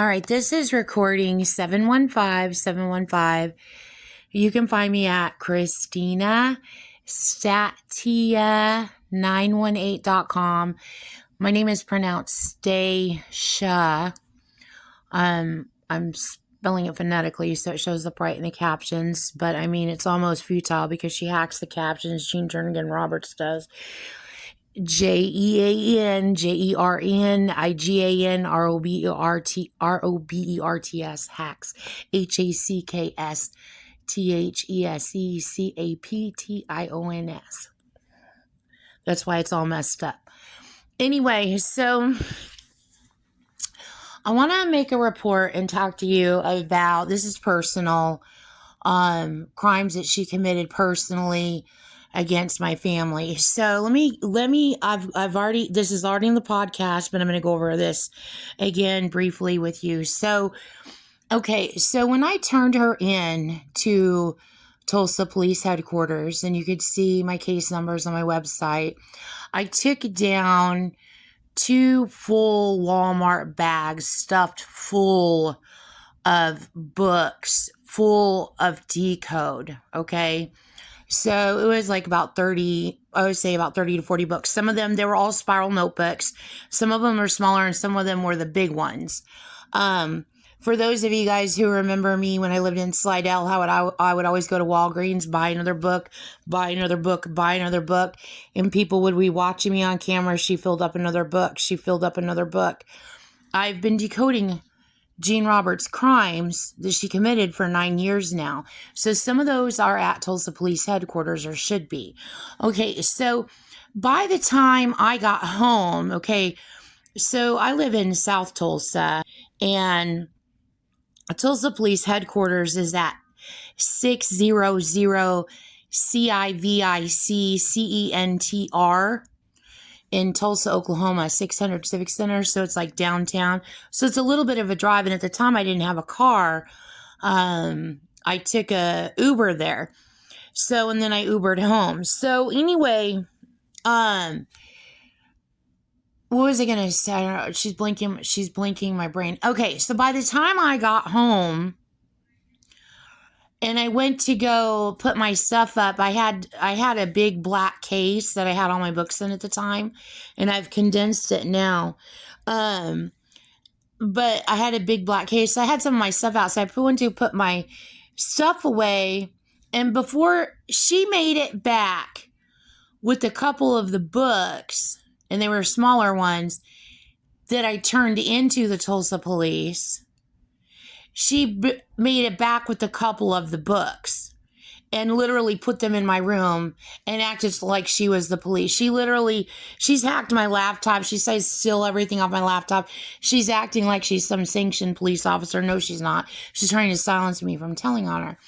All right, this is recording 715-715. You can find me at ChristinaStatia918.com. My name is pronounced Stacia. I'm spelling it phonetically so it shows up right in the captions, but I mean, it's almost futile because she hacks the captions. Jean Jernigan Roberts does. JEANJERNIGANROBERTS hacks HACKSTHESECAPTIONS. That's why it's all messed up. Anyway, so I want to make a report and talk to you about, this is personal, crimes that she committed personally against my family. So I've already, this is already in the podcast, but I'm going to go over this again briefly with you. So, okay. So when I turned her in to Tulsa Police Headquarters, and you could see my case numbers on my website, I took down 2 full Walmart bags stuffed full of books, full of decode. Okay. So it was like about 30, I would say about 30 to 40 books. Some of them, they were all spiral notebooks. Some of them were smaller and some of them were the big ones. For those of you guys who remember me when I lived in Slidell, how I would always go to Walgreens, buy another book, buy another book, buy another book. And people would be watching me on camera. She filled up another book. She filled up another book. I've been decoding Jean Roberts' crimes that she committed for 9 years now. So some of those are at Tulsa Police Headquarters, or should be. Okay, so by the time I got home, okay, so I live in South Tulsa, and Tulsa Police Headquarters is at 600 CIVIC in Tulsa, Oklahoma, 600 Civic Center. So it's like downtown. So it's a little bit of a drive. And at the time I didn't have a car. I took a Uber there. So, and then I Ubered home. So anyway, what was I going to say? I don't know. She's blinking my brain. Okay. So by the time I got home and I went to go put my stuff up, I had a big black case that I had all my books in at the time, and I've condensed it now. But I had a big black case. So I had some of my stuff out. So I went to put my stuff away, and before she made it back with a couple of the books, and they were smaller ones that I turned into the Tulsa police, she made it back with a couple of the books and literally put them in my room and acted like she was the police. She's hacked my laptop. She says steal everything off my laptop. She's acting like she's some sanctioned police officer. No, she's not. She's trying to silence me from telling on her.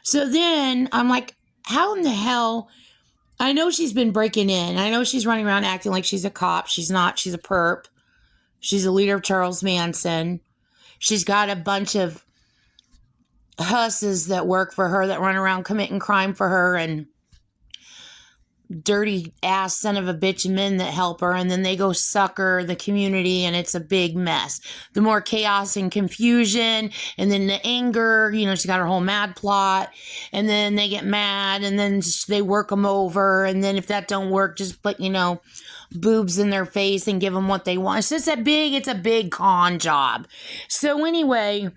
So then I'm like, how in the hell? I know she's been breaking in. I know she's running around acting like she's a cop. She's not. She's a perp. She's a leader of Charles Manson. She's got a bunch of husses that work for her that run around committing crime for her, and dirty ass son of a bitch men that help her, and then they go sucker the community, and it's a big mess. The more chaos and confusion, and then the anger, she got her whole mad plot, and then they get mad, and then they work them over, and then if that don't work, just put, boobs in their face and give them what they want. So it's a big con job. So anyway,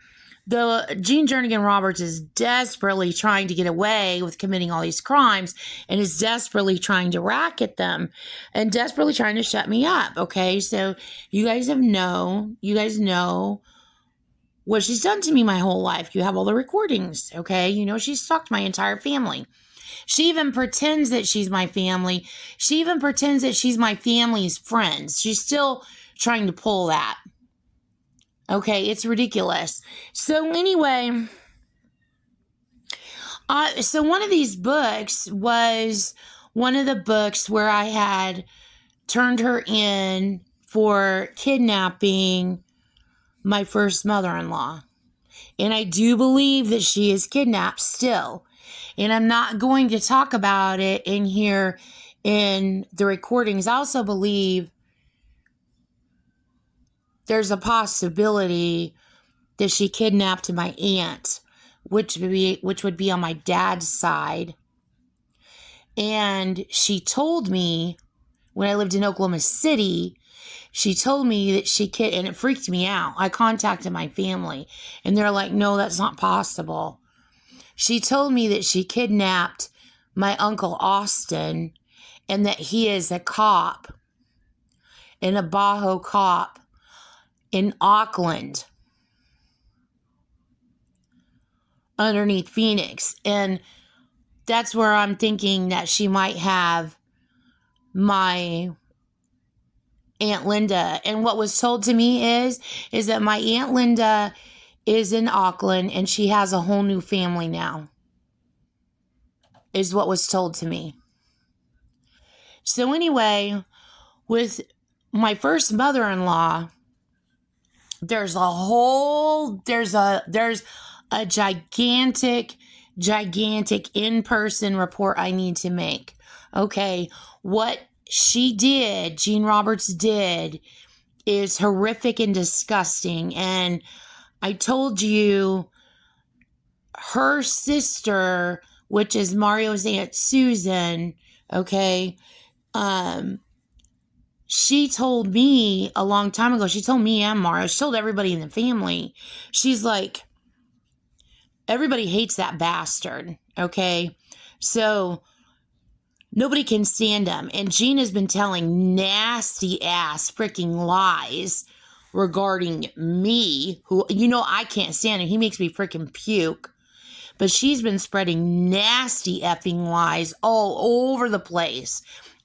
the Jean Jernigan Roberts is desperately trying to get away with committing all these crimes, and is desperately trying to racket them and desperately trying to shut me up. Okay. So you guys know what she's done to me my whole life. You have all the recordings. Okay. She's stalked my entire family. She even pretends that she's my family. She even pretends that she's my family's friends. She's still trying to pull that. Okay, it's ridiculous. So anyway, so one of these books was one of the books where I had turned her in for kidnapping my first mother-in-law. And I do believe that she is kidnapped still. And I'm not going to talk about it in here in the recordings. I also believe there's a possibility that she kidnapped my aunt, which would be on my dad's side. And she told me when I lived in Oklahoma City, she told me that and it freaked me out. I contacted my family and they're like, no, that's not possible. She told me that she kidnapped my uncle Austin and that he is a cop, a Navajo cop in Auckland underneath Phoenix. And that's where I'm thinking that she might have my Aunt Linda. And what was told to me is that my Aunt Linda is in Auckland and she has a whole new family now, is what was told to me. So anyway, with my first mother-in-law, there's a gigantic in-person report I need to make. Okay, what she did, Jean Roberts did, is horrific and disgusting. And I told you her sister, which is Mario's Aunt Susan, okay, she told me a long time ago, she told me and Mario, she told everybody in the family, she's like, everybody hates that bastard, okay? So nobody can stand him. And Jean has been telling nasty ass freaking lies regarding me, who, I can't stand him. He makes me freaking puke. But she's been spreading nasty effing lies all over the place.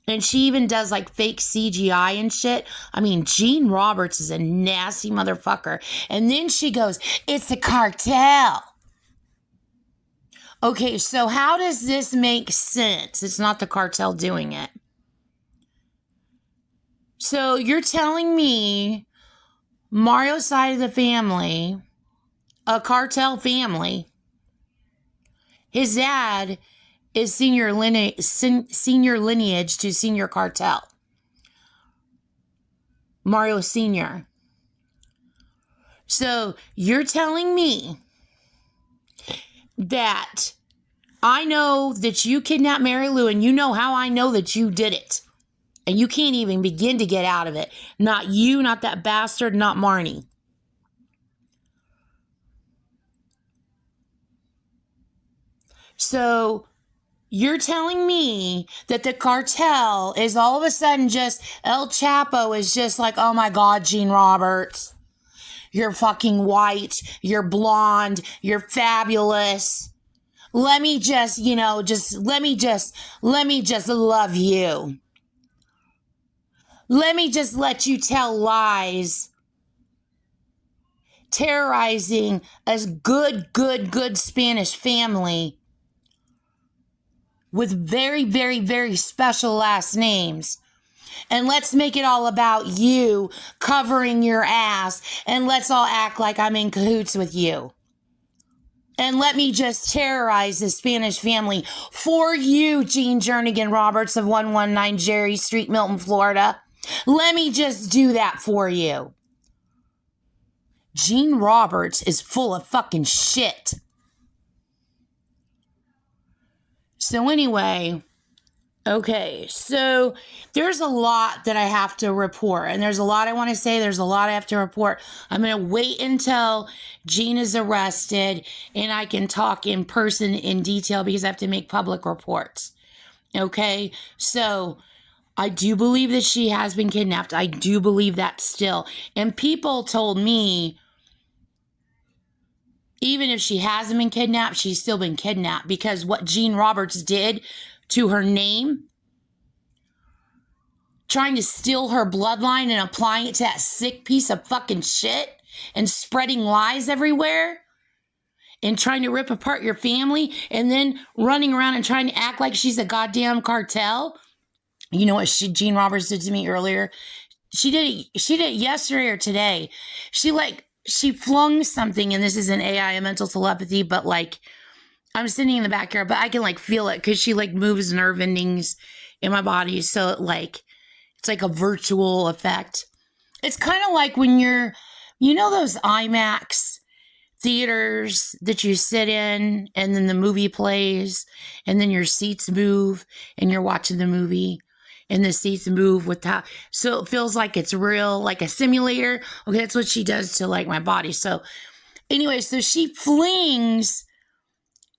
And she even does like fake CGI and shit. I mean, Jean Roberts is a nasty motherfucker. And then she goes, it's a cartel. Okay, so how does this make sense? It's not the cartel doing it. So you're telling me Mario's side of the family, a cartel family, his dad is senior lineage to senior cartel. Mario Sr. So you're telling me that I know that you kidnapped Mary Lou, and you know how I know that you did it. And you can't even begin to get out of it. Not you, not that bastard, not Marnie. So you're telling me that the cartel is all of a sudden just, El Chapo is just like, oh my God, Jean Roberts, you're fucking white, you're blonde, you're fabulous. Let me just, let me just love you. Let me just let you tell lies, terrorizing a good Spanish family with very, very, very special last names. And let's make it all about you covering your ass, and let's all act like I'm in cahoots with you. And let me just terrorize the Spanish family for you, Jean Jernigan Roberts of 119 Jerry Street, Milton, Florida. Let me just do that for you. Jean Roberts is full of fucking shit. So anyway, okay, so there's a lot that I have to report, and there's a lot I want to say. There's a lot I have to report. I'm going to wait until Jean is arrested and I can talk in person in detail because I have to make public reports. Okay, so I do believe that she has been kidnapped. I do believe that still. And people told me, even if she hasn't been kidnapped, she's still been kidnapped, because what Jean Roberts did to her name, trying to steal her bloodline and applying it to that sick piece of fucking shit and spreading lies everywhere and trying to rip apart your family and then running around and trying to act like she's a goddamn cartel. You know what Jean Roberts did to me earlier? She did it yesterday or today. She flung something, and this is an AI, a mental telepathy, but like, I'm sitting in the backyard, but I can like feel it because she like moves nerve endings in my body. So it's like a virtual effect. It's kind of like when those IMAX theaters that you sit in, and then the movie plays, and then your seats move, and you're watching the movie, and the seats move with how, so it feels like it's real, like a simulator. Okay, that's what she does to like my body. So anyway, so she flings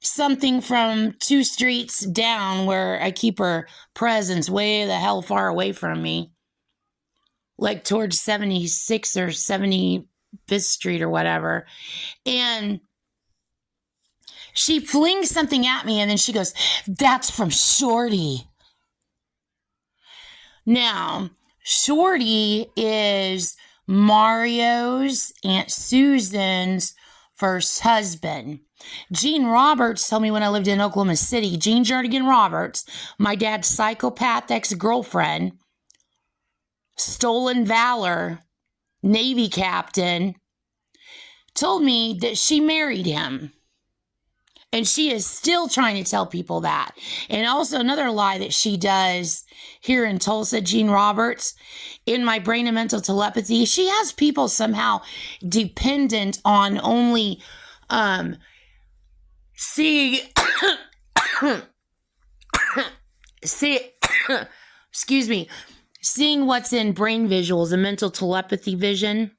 something from 2 streets down where I keep her presence way the hell far away from me, like towards 76 or 75th Street or whatever. And she flings something at me, and then she goes, "That's from Shorty." Now, Shorty is Mario's Aunt Susan's first husband. Gene Roberts told me when I lived in Oklahoma City, Gene Jernigan Roberts, my dad's psychopath ex-girlfriend, stolen valor, Navy captain, told me that she married him. And she is still trying to tell people that. And also another lie that she does here in Tulsa, Gene Roberts, in my brain and mental telepathy, she has people somehow dependent on only seeing, excuse me, seeing what's in brain visuals and mental telepathy vision.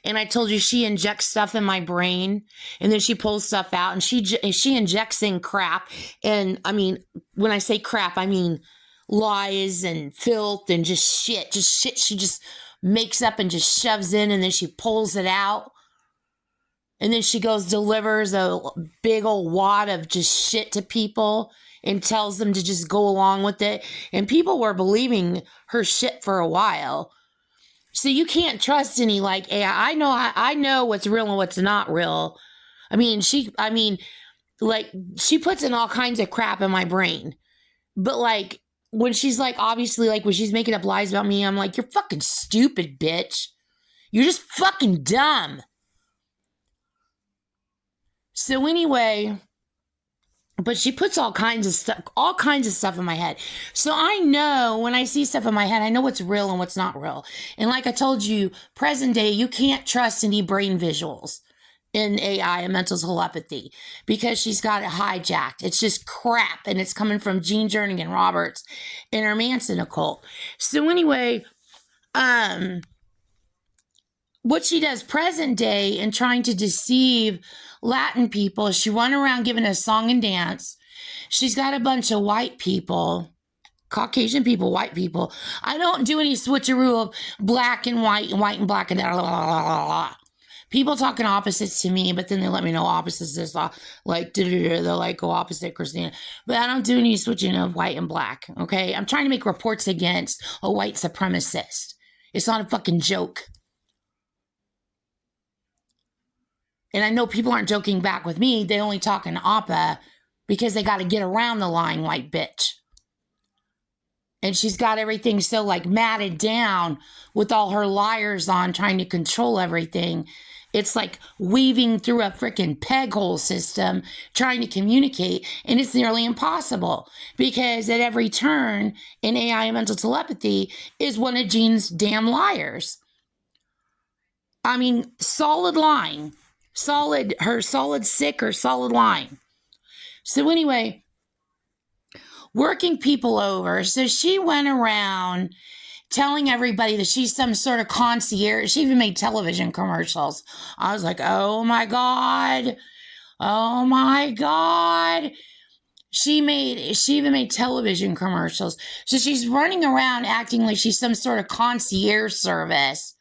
And I told you she injects stuff in my brain, and then she pulls stuff out, and she injects in crap. And I mean, when I say crap, I mean lies and filth and just shit she just makes up and just shoves in, and then she pulls it out. And then she goes, delivers a big old wad of just shit to people and tells them to just go along with it. And people were believing her shit for a while. So you can't trust any like AI. I know what's real and what's not real. She puts in all kinds of crap in my brain. But like when she's like, obviously, like when she's making up lies about me, I'm like, you're fucking stupid, bitch. You're just fucking dumb. So anyway, but she puts all kinds of stuff in my head. So I know when I see stuff in my head, I know what's real and what's not real. And like I told you, present day, you can't trust any brain visuals in AI and mental telepathy because she's got it hijacked. It's just crap. And it's coming from Gene Jernigan Roberts and her Manson occult. So anyway, what she does present day in trying to deceive Latin people is she run around giving a song and dance. She's got a bunch of white people, Caucasian people, white people. I don't do any switcheroo of black and white and black and blah, blah, blah, blah. People talking opposites to me, but then they let me know opposites is like, they're like, go opposite Christina. But I don't do any switching of white and black, okay? I'm trying to make reports against a white supremacist. It's not a fucking joke. And I know people aren't joking back with me. They only talk in Appa because they got to get around the lying white bitch. And she's got everything so like matted down with all her liars on trying to control everything. It's like weaving through a freaking peg hole system trying to communicate. And it's nearly impossible because at every turn in AI and mental telepathy is one of Gene's damn liars. I mean, solid lying. Solid sick or solid lying. So anyway, working people over. So she went around telling everybody that she's some sort of concierge. She even made television commercials. I was like, oh my God. Oh my God. She even made television commercials. So she's running around acting like she's some sort of concierge service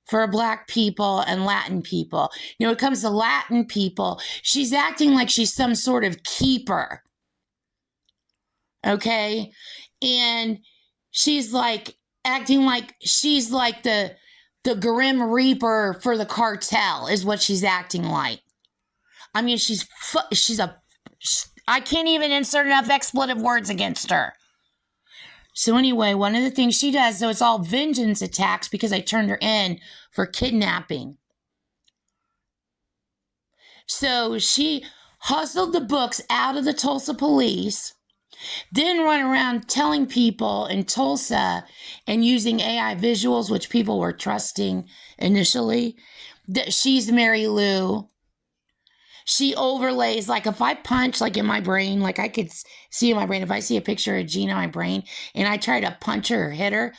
for Black people and Latin people. When it comes to Latin people, she's acting like she's some sort of keeper. Okay? And she's like acting like she's like the Grim Reaper for the cartel is what she's acting like. I mean, I can't even insert enough expletive words against her. So anyway, one of the things she does, so it's all vengeance attacks because I turned her in for kidnapping. So she hustled the books out of the Tulsa police, then run around telling people in Tulsa and using AI visuals, which people were trusting initially, She's Mary Lou. She overlays, like if I punch, like in my brain, like I could see in my brain, if I see a picture of Jean in my brain and I try to punch her or hit her,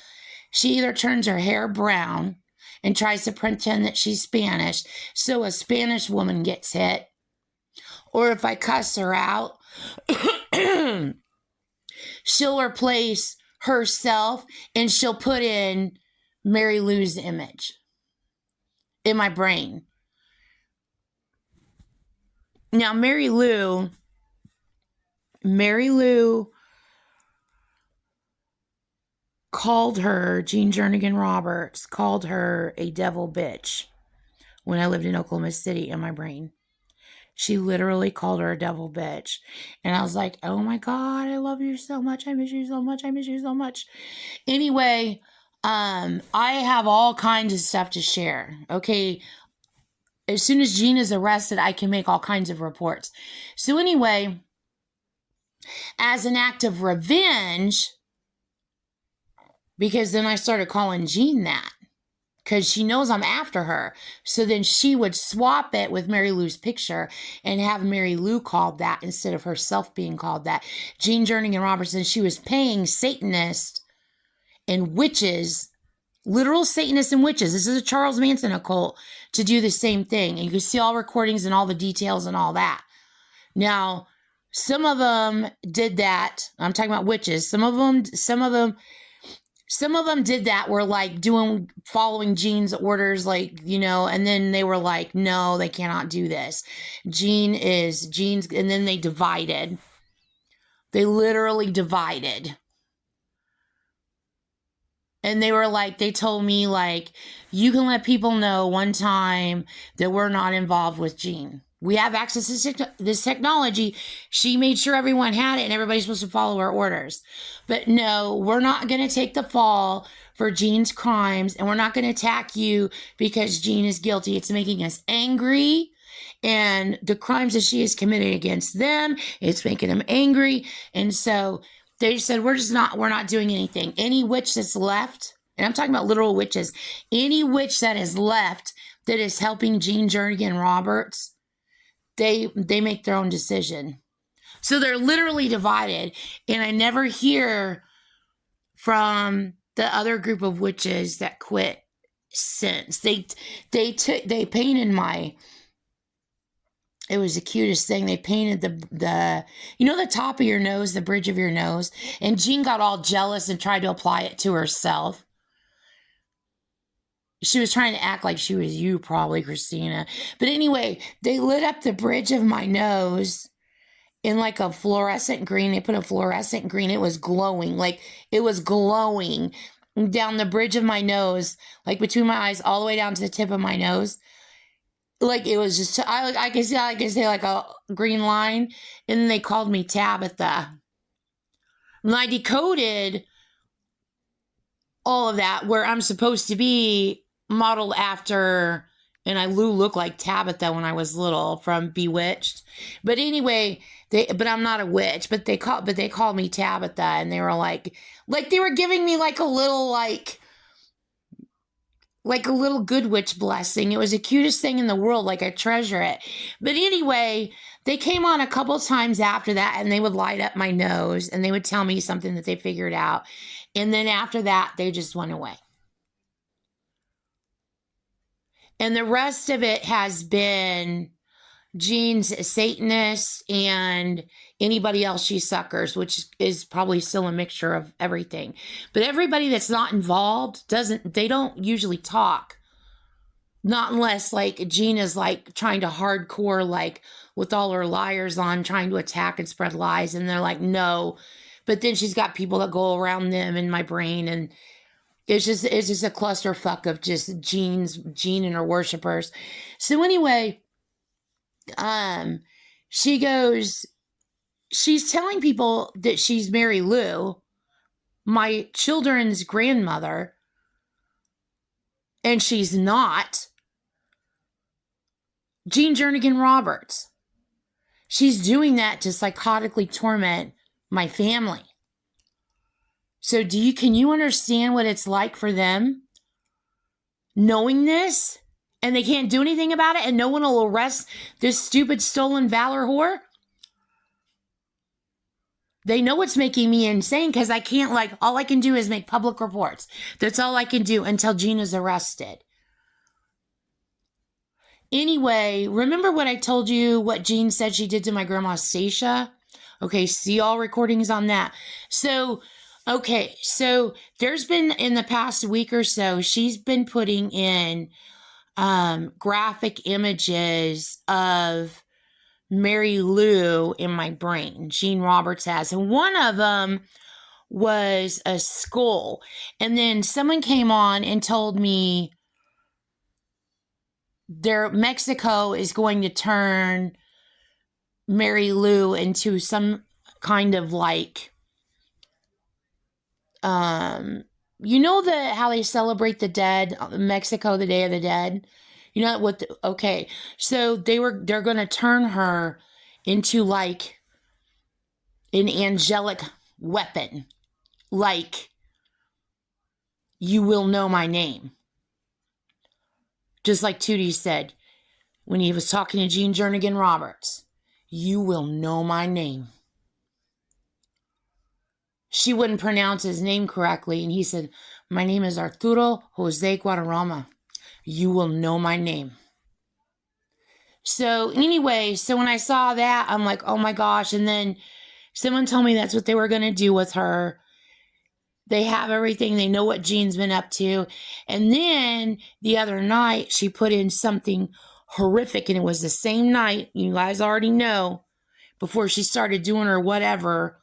she either turns her hair brown and tries to pretend that she's Spanish, so a Spanish woman gets hit, or if I cuss her out, she'll replace herself and she'll put in Mary Lou's image in my brain. Now, Mary Lou called her, Jean Jernigan Roberts called her a devil bitch when I lived in Oklahoma City in my brain. She literally called her a devil bitch. And I was like, oh my God, I love you so much. I miss you so much. I miss you so much. Anyway, I have all kinds of stuff to share. Okay. As soon as Jean is arrested, I can make all kinds of reports. So anyway, as an act of revenge, because then I started calling Jean that, because she knows I'm after her. So then she would swap it with Mary Lou's picture and have Mary Lou called that instead of herself being called that. Jean Jernigan Robertson, she was paying Satanists and witches, literal Satanists and witches. This is a Charles Manson occult, to do the same thing. And you can see all recordings and all the details and all that. Now, some of them did that. I'm talking about witches. Some of them did that, were like following Jean's orders, like, you know, and then they were like, no, they cannot do this. Jean's, and then they divided. They literally divided. And they were like, they told me, like, you can let people know one time that we're not involved with Jean. We have access to this technology. She made sure everyone had it and everybody's supposed to follow her orders. But no, we're not going to take the fall for Jean's crimes, and we're not going to attack you because Jean is guilty. It's making us angry, and the crimes that she has committed against them, it's making them angry. And so they said, we're not doing anything. Any witch that's left, and I'm talking about literal witches, any witch that is left that is helping Jean Jernigan Roberts, they make their own decision. So they're literally divided. And I never hear from the other group of witches that quit since. They painted it was the cutest thing. They painted the you know, the top of your nose, the bridge of your nose. And Jean got all jealous and tried to apply it to herself. She was trying to act like she was you, probably, Christina. But anyway, they lit up the bridge of my nose in like a fluorescent green. They put a fluorescent green. It was glowing. Like, it was glowing down the bridge of my nose, like between my eyes, all the way down to the tip of my nose. Like, it was just, I could say like a green line. And then they called me Tabitha. And I decoded all of that, where I'm supposed to be modeled after, and I look like Tabitha when I was little from Bewitched. But anyway, but I'm not a witch, but they called me Tabitha, and they were like they were giving me like a little good witch blessing. It was the cutest thing in the world. Like, I treasure it. But anyway, they came on a couple times after that, and they would light up my nose, and they would tell me something that they figured out. And then after that, they just went away. And the rest of it has been Jean's Satanist and anybody else she suckers, which is probably still a mixture of everything. But everybody that's not involved they don't usually talk. Not unless, like, Jean is like trying to hardcore, like with all her liars on, trying to attack and spread lies. And they're like, no. But then she's got people that go around them in my brain, and it's just a clusterfuck of just Jean and her worshipers. So anyway, she's telling people that she's Mary Lou, my children's grandmother, and she's not. Jean Jernigan Roberts. She's doing that to psychotically torment my family. So can you understand what it's like for them knowing this And they can't do anything about it, and no one will arrest this stupid stolen valor whore? They know it's making me insane because I can't, like, all I can do is make public reports. That's all I can do until Gina's arrested. Anyway, remember what I told you, what Jean said she did to my grandma Stacia? Okay, see all recordings on that. So, okay, so there's been, in the past week or so, she's been putting in graphic images of Mary Lou in my brain. Jean Roberts has. And one of them was a skull. And then someone came on and told me Mexico is going to turn Mary Lou into some kind of like, you know how they celebrate the dead, Mexico, the Day of the Dead? You know what? Okay, so they're going to turn her into like an angelic weapon, like you will know my name. Just like Tootie said when he was talking to Jean Jernigan Roberts, you will know my name. She wouldn't pronounce his name correctly, and he said, my name is Arturo Jose Guadarrama. You will know my name. So anyway, so when I saw that, I'm like, oh my gosh. And then someone told me that's what they were going to do with her. They have everything. They know what Jean's been up to. And then the other night, she put in something horrific, and it was the same night. You guys already know, before she started doing her whatever,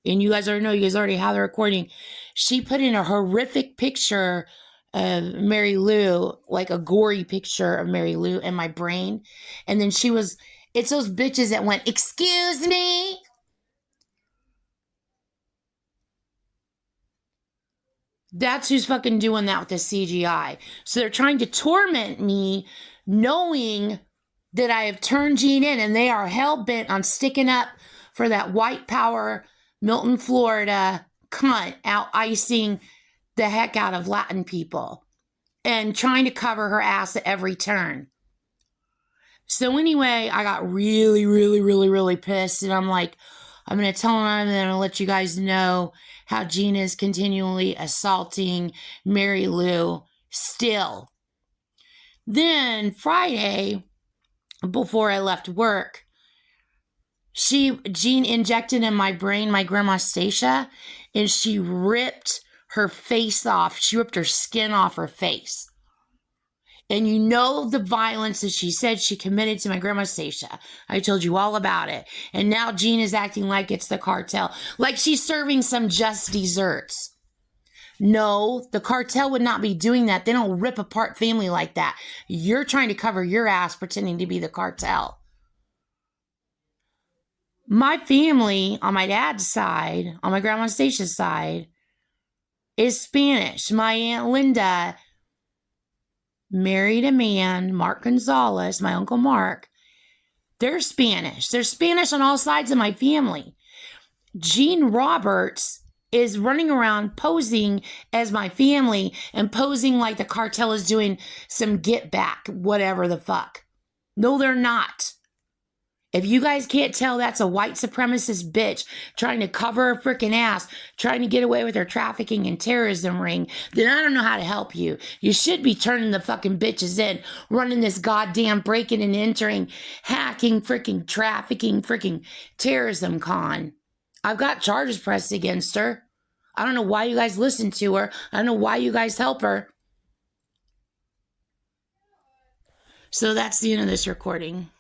and you guys already know, you guys already have the recording. She put in a horrific picture of Mary Lou, like a gory picture of Mary Lou in my brain. And then it's those bitches that went, excuse me? That's who's fucking doing that with the CGI. So they're trying to torment me, knowing that I have turned Jean in, and they are hell-bent on sticking up for that white power, Milton, Florida cunt out icing the heck out of Latin people and trying to cover her ass at every turn. So anyway, I got really, really, really, really pissed, and I'm like, I'm going to tell them, and then I'll let you guys know how Gina is continually assaulting Mary Lou still. Then Friday, before I left work, Jean injected in my brain my grandma Stacia, and she ripped her face off. She ripped her skin off her face. And you know the violence that she said she committed to my grandma Stacia. I told you all about it. And now Jean is acting like it's the cartel. Like she's serving some just desserts. No, the cartel would not be doing that. They don't rip apart family like that. You're trying to cover your ass pretending to be the cartel. My family on my dad's side, on my grandma Stacia's side, is Spanish. My Aunt Linda married a man, Mark Gonzalez, my Uncle Mark. They're Spanish. They're Spanish on all sides of my family. Jean Roberts is running around posing as my family and posing like the cartel is doing some get back, whatever the fuck. No, they're not. If you guys can't tell, that's a white supremacist bitch trying to cover her freaking ass, trying to get away with her trafficking and terrorism ring, then I don't know how to help you. You should be turning the fucking bitches in, running this goddamn breaking and entering, hacking, freaking trafficking, freaking terrorism con. I've got charges pressed against her. I don't know why you guys listen to her. I don't know why you guys help her. So that's the end of this recording.